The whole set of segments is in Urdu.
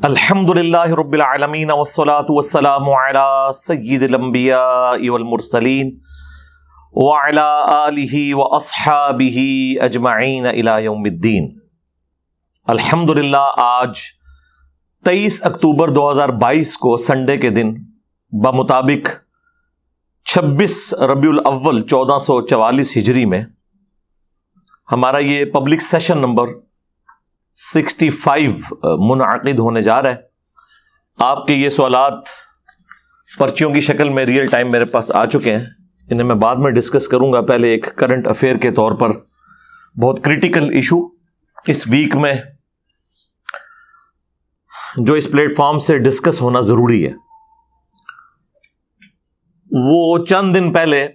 الحمدللہ رب العالمین والصلاة والسلام علی سید الانبیاء والمرسلین وعلی آلہ واصحابہ اجمعین الی یوم الدین۔ الحمدللہ آج 23 اکتوبر 2022 کو سنڈے کے دن بمطابق 26 ربیع الاول 1444 ہجری میں ہمارا یہ پبلک سیشن نمبر 65 منعقد ہونے جا رہا ہے۔ آپ کے یہ سوالات پرچیوں کی شکل میں ریئل ٹائم میرے پاس آ چکے ہیں، انہیں میں بعد میں ڈسکس کروں گا۔ پہلے ایک کرنٹ افیئر کے طور پر بہت کریٹیکل ایشو اس ویک میں جو اس پلیٹ فارم سے ڈسکس ہونا ضروری ہے، وہ چند دن پہلے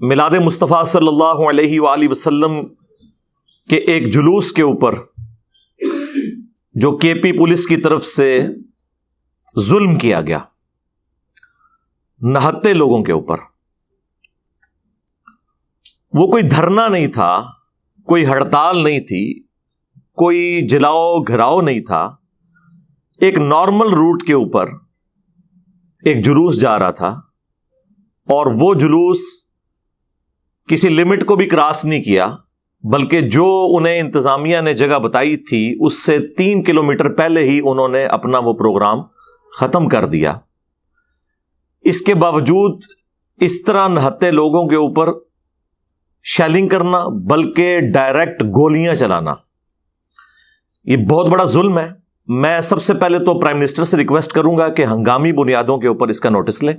میلاد مصطفیٰ صلی اللہ علیہ وآلہ وسلم کہ ایک جلوس کے اوپر جو کے پی پولیس کی طرف سے ظلم کیا گیا نہتے لوگوں کے اوپر، وہ کوئی دھرنا نہیں تھا، کوئی ہڑتال نہیں تھی، کوئی جلاؤ گھراؤ نہیں تھا، ایک نارمل روٹ کے اوپر ایک جلوس جا رہا تھا، اور وہ جلوس کسی لمٹ کو بھی کراس نہیں کیا، بلکہ جو انہیں انتظامیہ نے جگہ بتائی تھی اس سے 3 کلومیٹر پہلے ہی انہوں نے اپنا وہ پروگرام ختم کر دیا۔ اس کے باوجود اس طرح نہتے لوگوں کے اوپر شیلنگ کرنا، بلکہ ڈائریکٹ گولیاں چلانا، یہ بہت بڑا ظلم ہے۔ میں سب سے پہلے تو پرائم منسٹر سے ریکویسٹ کروں گا کہ ہنگامی بنیادوں کے اوپر اس کا نوٹس لیں۔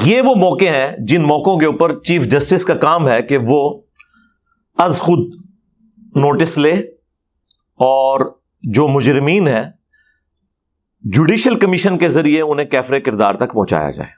یہ وہ موقع ہیں جن موقعوں کے اوپر چیف جسٹس کا کام ہے کہ وہ از خود نوٹس لے اور جو مجرمین ہیں جوڈیشل کمیشن کے ذریعے انہیں کیفر کردار تک پہنچایا جائے۔